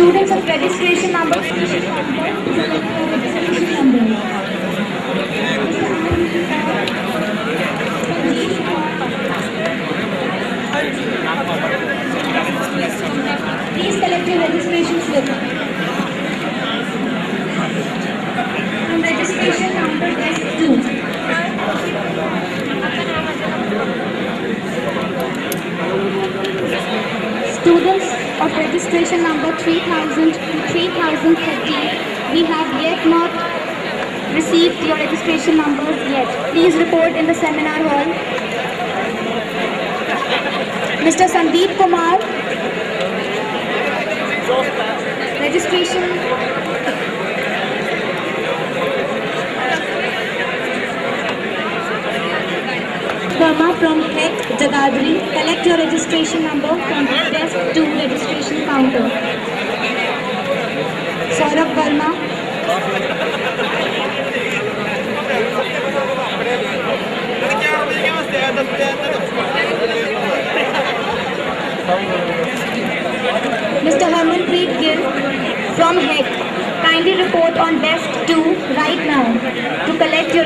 Students of registration number. Please collect your registration slip. From registration number S2. Students of registration number 3000 to 3013, we have yet not received your registration numbers yet. Please report in the seminar hall. Mr. Sandeep Kumar, registration. Verma from HEC Jagadri, collect your registration number from desk 2 registration counter. Saurabh Verma. Mr. Harmanpreet Gill from HEC, kindly report on desk 2 right now to collect your.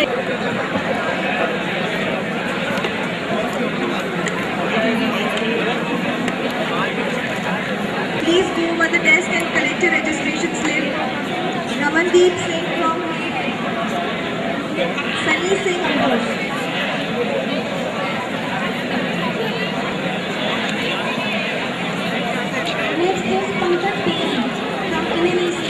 Please go over the desk and collect your registration slip. Ramandeep Singh from Sunny Singh Ambush. Next is Pankaj Pesi from NNEC.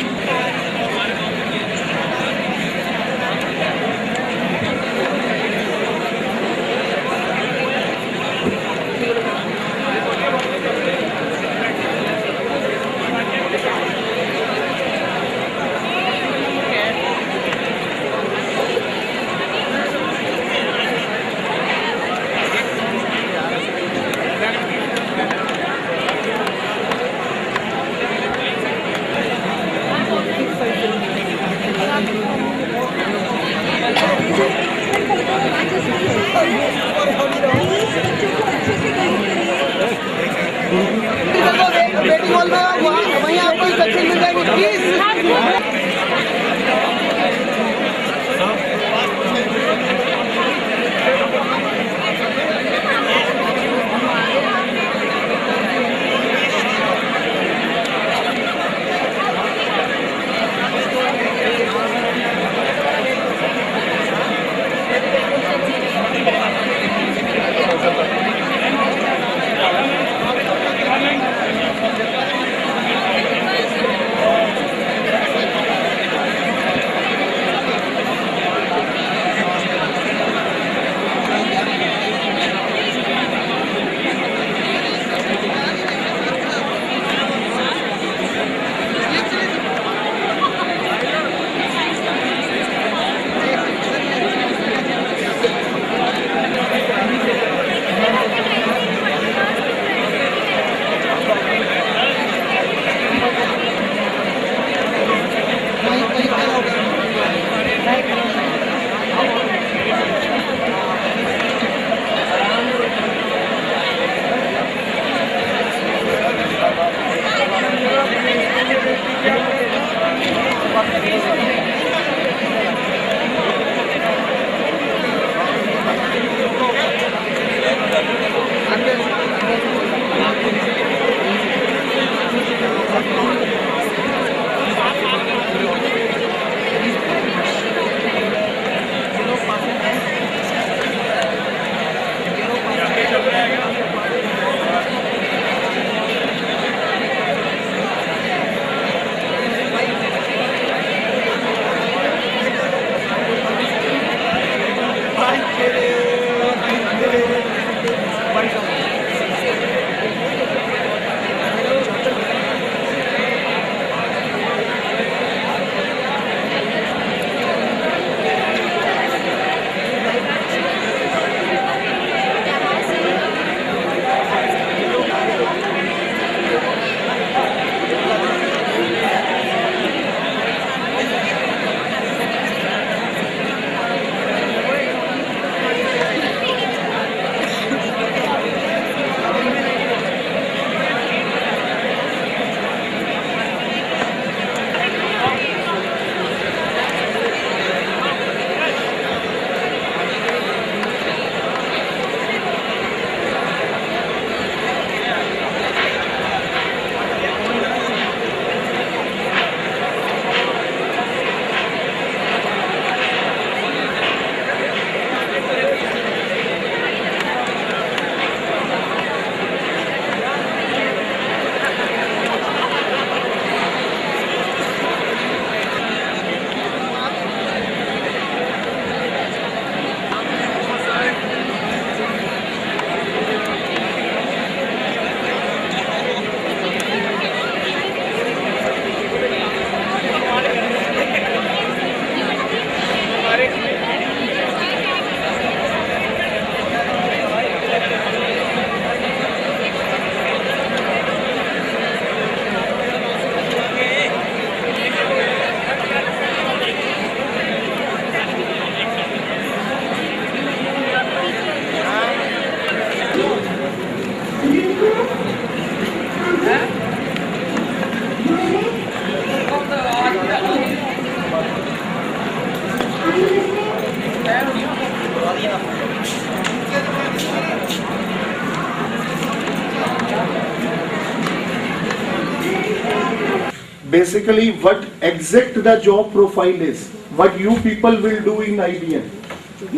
basically what exact the job profile is, what you people will do in IBM.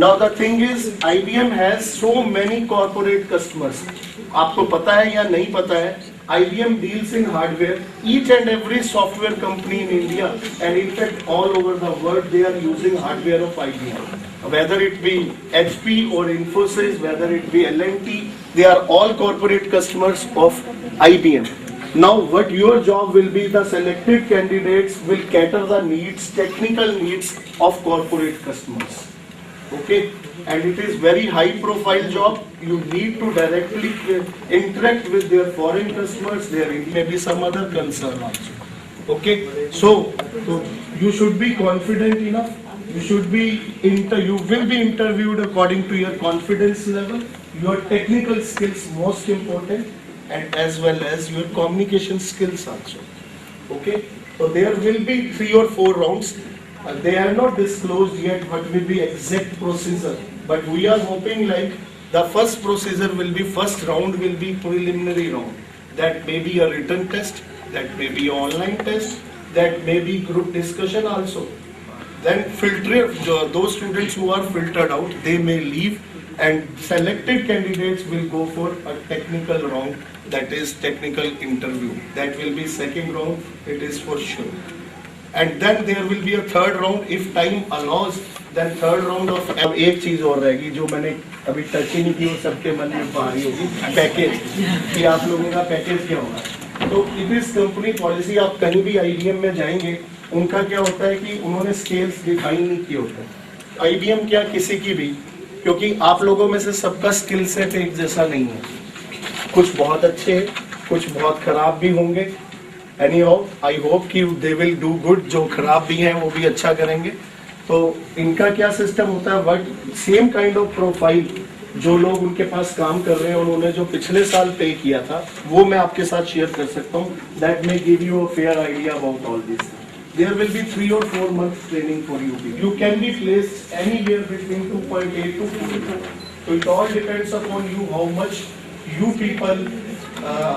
Now the thing is, IBM has so many corporate customers. आपको पता है या नहीं पता है? IBM deals in hardware. Each and every software company in India and in fact all over the world, they are using hardware of IBM. Whether it be HP or Infosys, whether it be L&T, they are all corporate customers of IBM. Now what your job will be, the selected candidates will cater the needs, technical needs of corporate customers. Okay, and it is very high profile job. You need to directly interact with their foreign customers. There may be some other concern also. Okay, so you should be confident enough. You should be you will be interviewed according to your confidence level, your technical skills most important, and as well as your communication skills also. Okay, so there will be 3 or 4 rounds. They are not disclosed yet what will be exact procedure, but we are hoping like the first procedure will be, first round will be preliminary round. That may be a written test, that may be online test, that may be group discussion also. Then those students who are filtered out, they may leave, and selected candidates will go for a technical round, that is technical interview. That will be second round, it is for sure. And then there will be a third round if time allows. Then third round of अब एक चीज और रहेगी जो मैंने अभी touch ही नहीं की, वो सबके मन में बाहरी होगी, पैकेज, कि आप लोगों का पैकेज क्या होगा. तो इट इज कंपनी पॉलिसी. आप कहीं भी IBM में जाएंगे, उनका क्या होता है कि उन्होंने स्केल्स डिफाइन नहीं किए होते. IBM क्या, किसी की भी, क्योंकि आप लोगों में से सबका स्किल सेट एक जैसा नहीं है. कुछ बहुत अच्छे हैं, कुछ बहुत खराब भी होंगे. Anyhow, I hope कि they will do good. जो खराब भी हैं वो भी अच्छा करेंगे. तो इनका क्या सिस्टम होता है, but same kind of profile जो लोग उनके पास काम कर रहे हैं, उन्होंने जो पिछले साल पे किया था, वो मैं आपके साथ शेयर कर सकता हूँ. That may give you a fair idea about all this. There will be 3 or 4 months training for you. You can be placed anywhere between 2.8 to 4. So it all depends upon you, how much you people,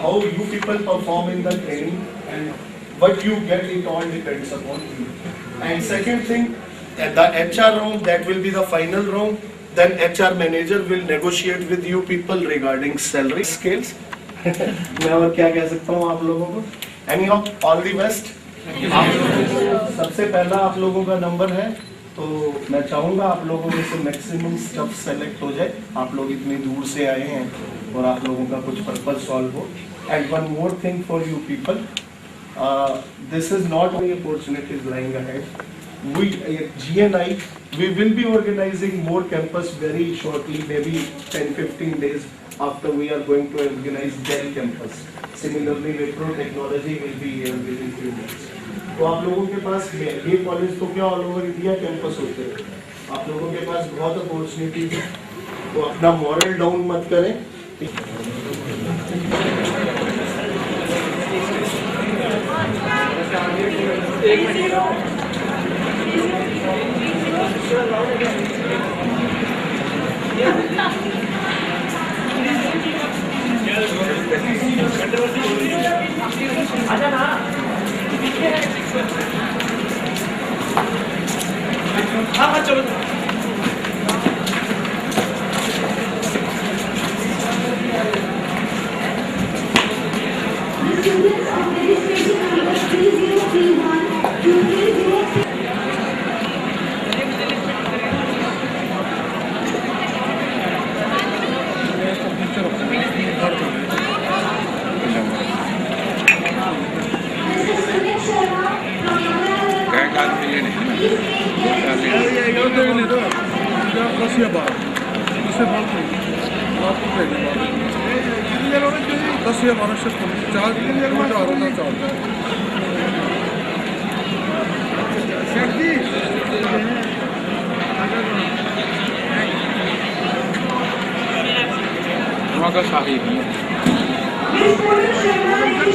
how you people perform in the training, and what you get, it all depends upon you. And second thing, the HR round, that will be the final round. Then HR manager will negotiate with you people regarding salary scales. मैं और क्या कह सकता हूँ आप लोगों को. Anyhow, all the best. सबसे पहला आप लोगों का नंबर है, तो मैं चाहूँगा आप लोगों में से मैक्सिमम स्टफ सेलेक्ट हो जाए. आप लोग इतनी दूर से आए हैं और आप लोगों का कुछ पर्पज सॉल्व हो. And one more thing for you people, this is not only opportunities lying ahead. We GNI, we will be organizing more campus very shortly, maybe 10-15 days after we are going to organize Dell campus. Similarly, Wipro Technology will be here within few months. तो आप लोगों के पास ये college तो क्या all over India campus होते हैं, आप लोगों के पास बहुत अपॉर्चुनिटी है. तो अपना मॉरल डाउन मत करें. चलो. Students of registration number 3031 to 30.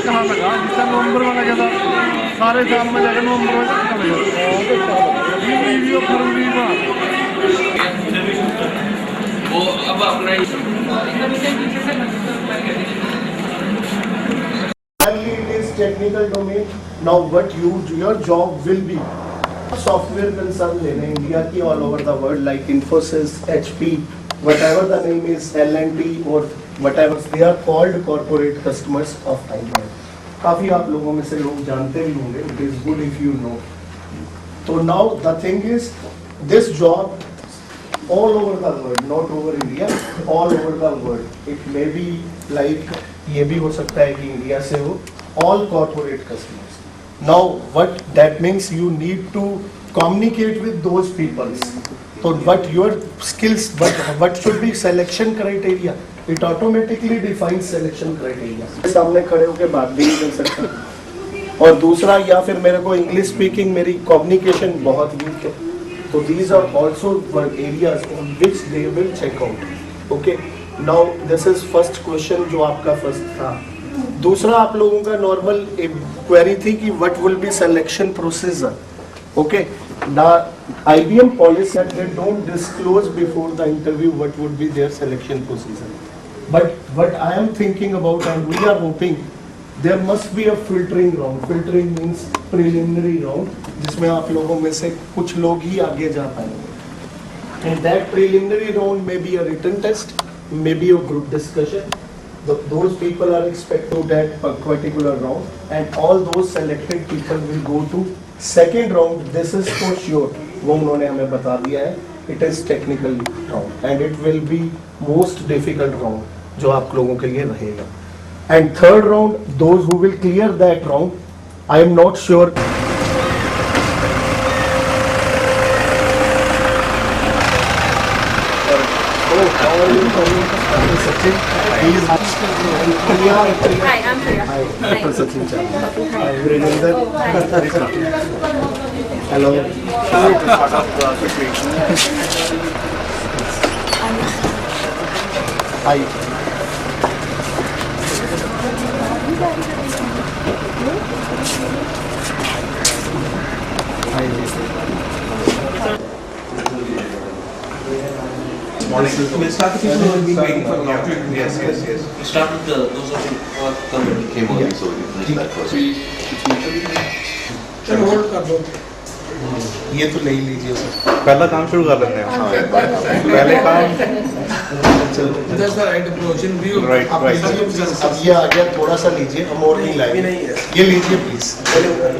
कहाँ लगा जिसका नवंबर में लगा था, सारे साल में लगा, नवंबर में फरवरी में वो अब अपना It is technical domain. Now what your job will be. Software concern लेने इंडिया की all over the world like Infosys, HP, whatever the name is, L&T or whatever, they are called corporate customers of IBM. काफी आप लोगों में से लोग जानते भी होंगे. It is good if you know. So now the thing is, this job all over the world, not over India, all over the world. It may be like ये भी हो सकता है कि इंडिया से हो. All corporate customers. Now what that means, you need to communicate with those people. So what your skills, what should be selection criteria? It automatically defines selection criteria. सामने खड़े होकर बात भी नहीं कर सकता. और दूसरा, या फिर मेरे को इंग्लिश स्पीकिंग, मेरी कम्युनिकेशन बहुत वीक है. So these are also areas on which they will check out. Okay. Now this is first question जो आपका first था. दूसरा आप लोगों का नॉर्मल क्वेरी थी कि what will be selection procedure. Okay, the IBM policy that they don't disclose before the interview what would be their selection procedure. But what I am thinking about, and we are hoping, there must be a filtering round. Filtering means preliminary round, जिसमें आप लोगों में से कुछ लोग ही आगे जा पाएंगे. And that preliminary round may be a written test, may be a group discussion. Those people are expected to that particular round, and all those selected people will go to second round. This is for sure. वो उन्होंने हमें बता दिया है. It is technical round, and it will be most difficult round जो आप लोगों के लिए रहेगा. And third round, those who will clear that round, I am not sure. How are you? Sachin. Hi, I'm Priya. Hi, Hi. Dr. Sachin Chandra. Hi, Virendra. Hello. Hi. We'll start the people who have been waiting for a long time. Yes. We'll start with those of you who have come and came early, so we can finish that first. चलो hold कर दो. ये तो ले ही लीजिए sir. पहला काम शुरू कर लेते हैं. पहले काम That's the right approach in view. Right. अब ये आ गया, थोड़ा सा लीजिए, हम और नहीं लाएंगे. ये लीजिए please.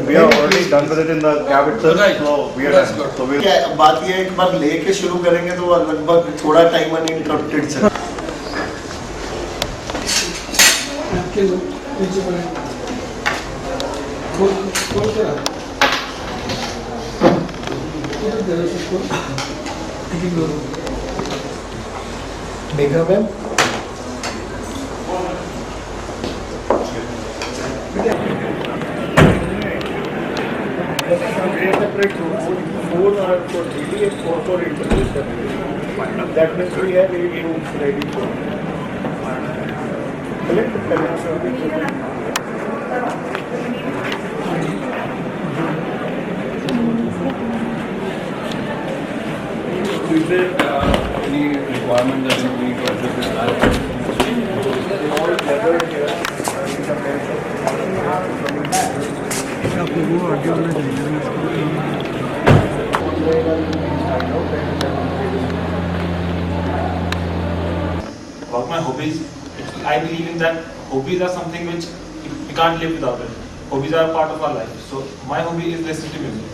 we are already done with it in the cab itself, Right. so we are That's done. good. So we क्या बात ये एक बार लेके शुरू करेंगे तो लगभग थोड़ा टाइम अनइंटरप्टेड चल. खोल के रख. Megha ma'am, four are for DD and four for interview. That means we have 8 rooms ready for. Is there any requirement that you need to address this? All gathered here in the place. About my hobbies, I believe in that hobbies are something which we can't live without it. Hobbies are a part of our life. So my hobby is listening to music.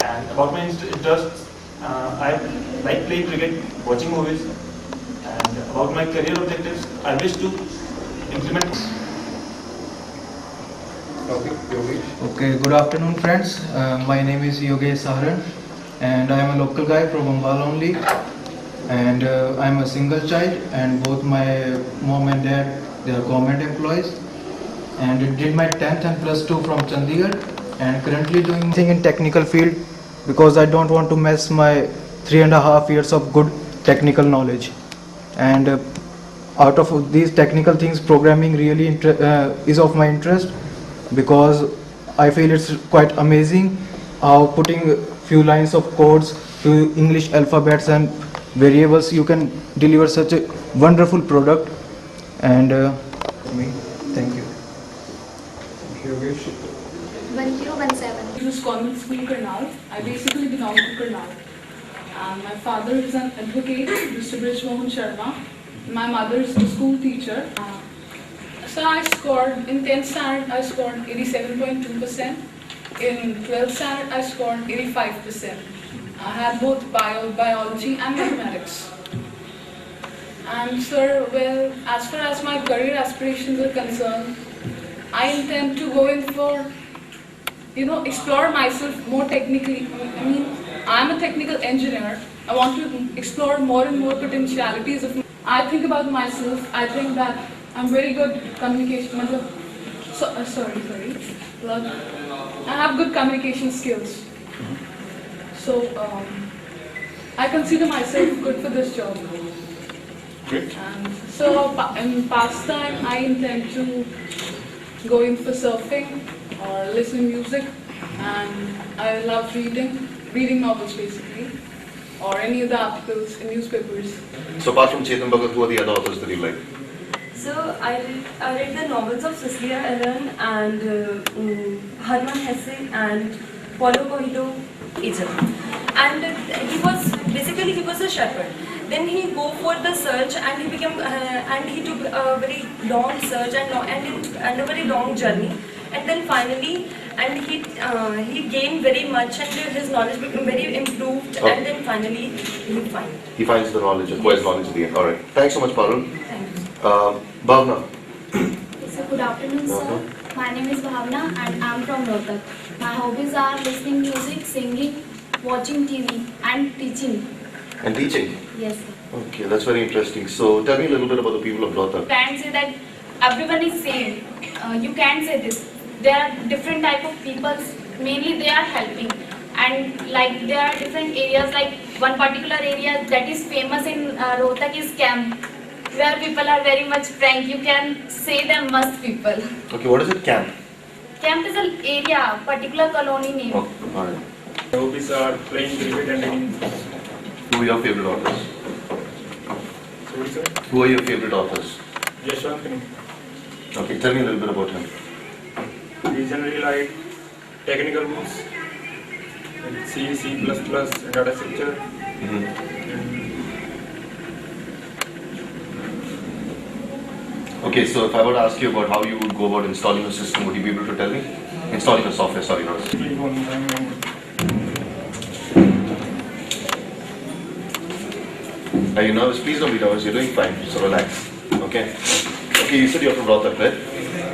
And about my interests, I like playing cricket, watching movies. And about my career objectives, I wish to implement. Okay, good afternoon friends. My name is Yogesh Saharan and I am a local guy from Ambala only. And I am a single child and both my mom and dad, they are government employees. And I did my 10th and plus 2 from Chandigarh and currently doing thing in technical field because I don't want to mess my 3.5 years of good technical knowledge. And out of these technical things, programming really is of my interest because I feel it's quite amazing how putting few lines of codes to English alphabets and variables you can deliver such a wonderful product. And thank you. Yogesh. 1017. This is Convent School, Karnal. I basically belong to Karnal. And my father is an advocate, Mr. Brij Mohan Sharma. My mother is a school teacher. So I scored, in 10th standard, I scored 87.2%. In 12th standard, I scored 85%. I had both biology and mathematics. And sir, well, as far as my career aspirations are concerned, I intend to go in for, explore myself more technically. I mean, I'm a technical engineer. I want to explore more and more potentialities of. I think about myself. I think that I'm very good communication. Sorry. Well, I have good communication skills. So I consider myself good for this job. Great. And so in pastime, I intend to go in for surfing or listening music, and I love reading novels basically, or any of the articles in newspapers. So apart from Chetan Bhagat, who are the other authors that you like? So I read the novels of Cecilia Ahern and Hermann Hesse and Paulo Coelho, and he was a shepherd. Then he go for the search, and he became he took a very long search and a very long journey, and then finally, and he gained very much, and his knowledge became very improved, and then finally He finds the knowledge, acquires knowledge at the end. All right. Thanks so much, Parul. Bhavna. So good afternoon, sir. My name is Bhavna and I'm from Rohtak. My hobbies are listening music, singing, watching TV and teaching. And teaching. Yes, sir. Okay, that's very interesting. So tell me a little bit about the people of Rohtak. Can't say that everyone is same. You can't say this. There are different type of people. Mainly they are helping, and like there are different areas. Like one particular area that is famous in Rohtak is camp, where people are very much frank. You can say them must people. Okay, what is it? Camp. Camp is an area, particular colony name. Oh, all right. Hobbies are playing cricket and reading. Who are your favorite authors? Sorry, sir. Who are your favorite authors? Yashwant Kani. Okay, tell me a little bit about him. We generally like technical books, like C, C++, and data structure. Okay, so if I were to ask you about how you would go about installing a system, would you be able to tell me? Installing a software, sorry, not a system. Are you nervous? Please don't be nervous. You're doing fine. So relax. Okay. Okay, you said you're from Rohtak, right?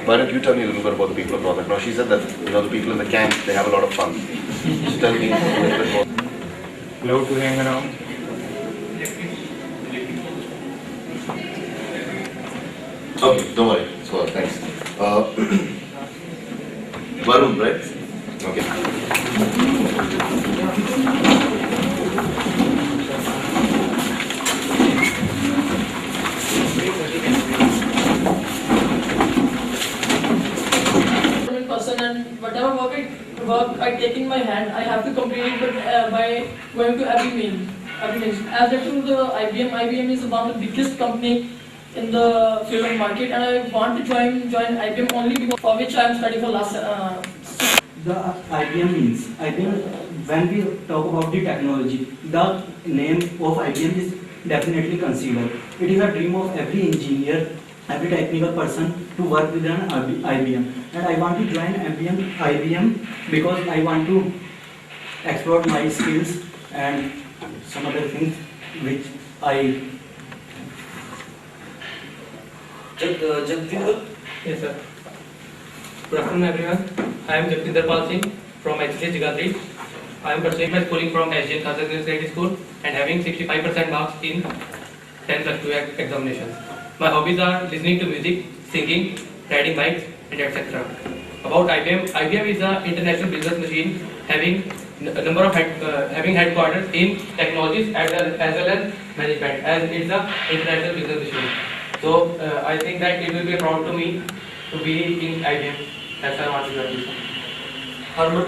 Why don't you tell me a little bit about the people of Rohtak? Now, she said that, the people in the camp, they have a lot of fun. So tell me a little bit more. Love to hang around. Okay, don't worry. So, thanks. Varun, right? Okay. Person, and whatever work I take in my hand, I have to complete it by going to every means. As I told the IBM is one of the biggest company in the field of market, and I want to join IBM only because for which I am studying for last. The IBM means when we talk about the technology, the name of IBM is definitely considered. It is a dream of every engineer, every technical person to work with an IBM, and I want to join IBM because I want to explore my skills and some other things which I. Jagdinder? Yes, sir. Good afternoon, everyone. I am Jagdinder Pal Singh from HCA Jagatri. I am pursuing my schooling from SGN Khalsa University School and having 65% marks in 10+2 examinations. My hobbies are listening to music, singing, riding bikes, and etc. About IBM is an international business machine having a number of having headquarters in technologies as well as management, as it's an international business machine. So I think that it will be proud to me to be in IBM. That's why I want to join this. Herman.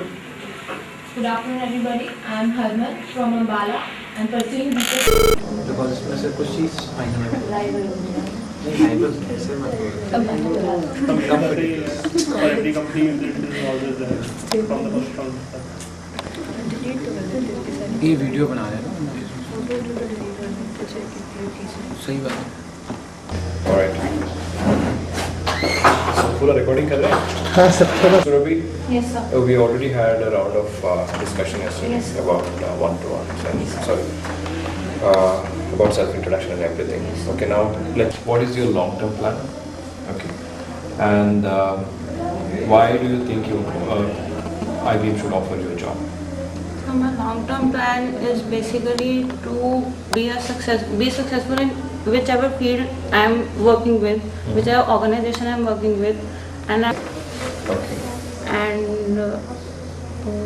Good afternoon, everybody. I am Herman from Ambala and pursuing BTech. Because इसमें से कुछ चीज़ आई हैं। Every company is always there from the first. ये video बना रहे हैं ना, सही बात है। Alright. So पूरा recording कर रहे हैं? हाँ सब थोड़ा। Surabhi, Yes, sir. we already had a round of discussion yesterday Yes, sir. about one-to-one. Sorry. About self-introduction and everything. Okay, now what is your long-term plan? Okay. And why do you think IBM should offer you a job? So my long-term plan is basically to be successful in whichever field I am working with, whichever organization I am working with, and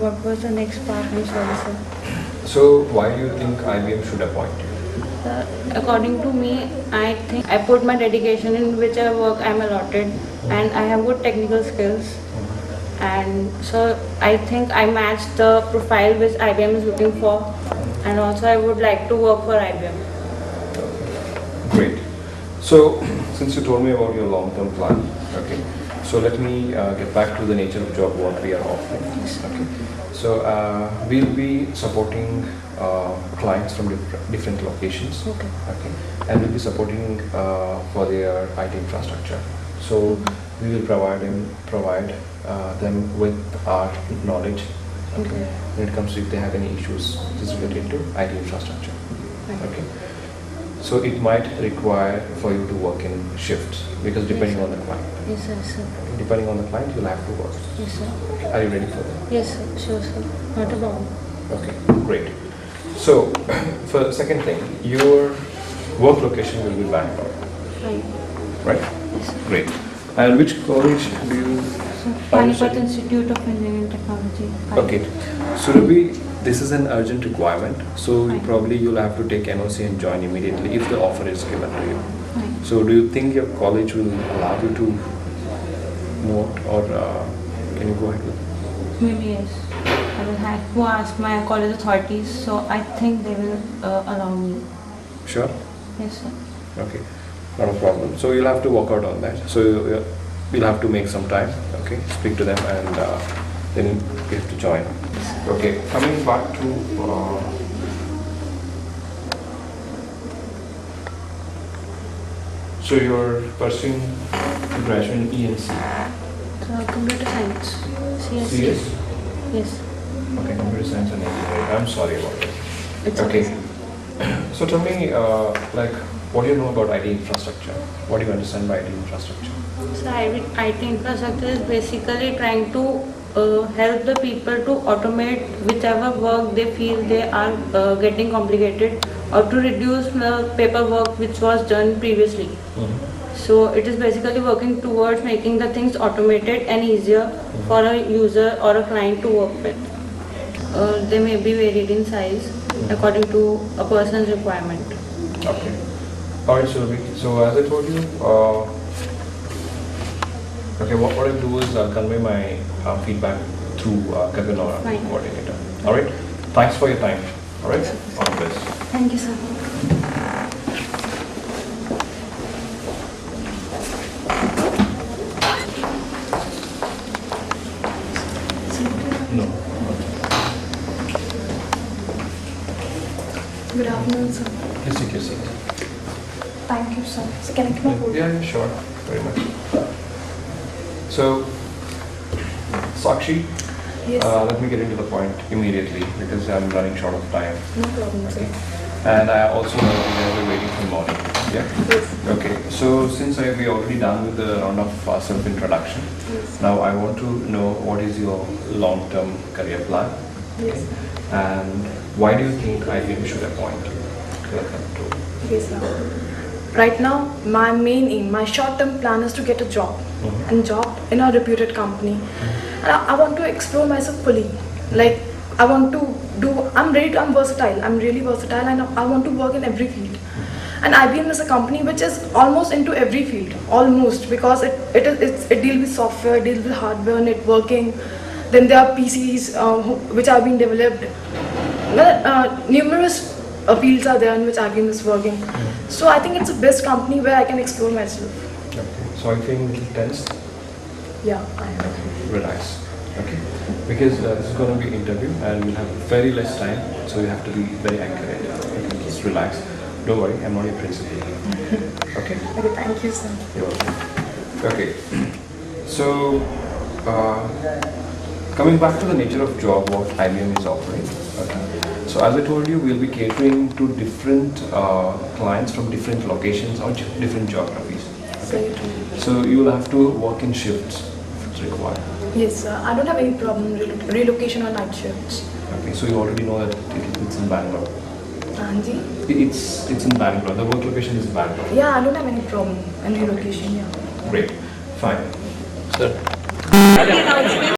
what was the next part? I'm sorry, sir. So why do you think IBM should appoint you? According to me, I think I put my dedication in whichever work I am allotted, and I have good technical skills. And so I think I match the profile which IBM is looking for, and also I would like to work for IBM. Great. So since you told me about your long-term plan, okay, so let me get back to the nature of job what we are offering. Okay. So we'll be supporting clients from different locations. Okay. Okay. And we'll be supporting for their IT infrastructure. So we will provide them with our knowledge. Okay. When it comes to if they have any issues which is related to IT infrastructure. Okay. So it might require for you to work in shifts because depending on the client. Yes, sir. Okay. Depending on the client, you'll have to work. Yes, sir. Okay. Are you ready for that? Yes, sir. Sure, sir. Not a problem. Okay, great. So, for the second thing, your work location will be Bangalore, Fine. right? Yes, sir. Great. And which college do you? Panipat Institute of Engineering and Technology. Okay. Surabhi, this is an urgent requirement, so you'll have to take NOC and join immediately if the offer is given to you. Fine. So, do you think your college will allow you to move, or can you go ahead with it? Maybe yes. I will have to ask my college authorities, so I think they will allow me. Sure. Yes, sir. Okay, not a problem. So you'll have to work out on that. So we'll have to make some time. Okay, speak to them, and then you have to join. Okay, coming back to so you're pursuing graduation in ENC. So computer science. CS. CS? Yes. Okay, computer science and engineering. I'm sorry about it. It's okay. okay. So tell me, what do you know about IT infrastructure? What do you understand by IT infrastructure? So IT infrastructure is basically trying to help the people to automate whichever work they feel they are getting complicated, or to reduce the paperwork which was done previously. So it is basically working towards making the things automated and easier for a user or a client to work with. They may be varied in size according to a person's requirement. Okay. Alright, Surabhi. So as I told you, okay, what I'll do is I'll convey my feedback through Gagan, our coordinator. Alright? Thanks for your time. Alright? All the best. Thank you, sir. No. Good afternoon, sir. Please take your seat. Thank you, sir. So can I come up? Yeah, sure. Very much. So, Sakshi, Yes. let me get into the point immediately because I'm running short of time. No problem, sir. And I also know you guys are waiting for morning. Yeah? Yes. Okay, so since we already done with the round of self-introduction, Yes. now I want to know what is your long-term career plan? Yes. And why do you think IBM should appoint you? Yes, sir. Right now, my main aim, my short-term plan is to get a job, and job in a reputed company. And I want to explore myself fully. Like, I want to do, I'm versatile. I'm really versatile, and I want to work in every field. And IBM is a company which is almost into every field, almost, because it deals with software, it deals with hardware, networking. Then there are PCs which have been developed. Numerous fields are there in which IBM is working. So I think it's the best company where I can explore myself. Okay. So are you feeling a little tense? Yeah, I am. Relax. Okay. Because this is going to be interview and we'll have very less time, so you have to be very accurate. Okay. Just relax. Don't worry, I'm not your principal. Okay. Okay, thank you, sir. You're welcome. Okay. So, coming back to the nature of job what IBM is offering. Okay. So as I told you, we'll be catering to different clients from different locations or different geographies. Okay. So you will have to work in shifts if it's required. Yes, sir. I don't have any problem relocation or night shifts. Okay. So you already know that it's in Bangalore. Anji? It's in Bangalore. The work location is Bangalore. Yeah, I don't have any problem in relocation. Yeah. Great. Fine. Sir.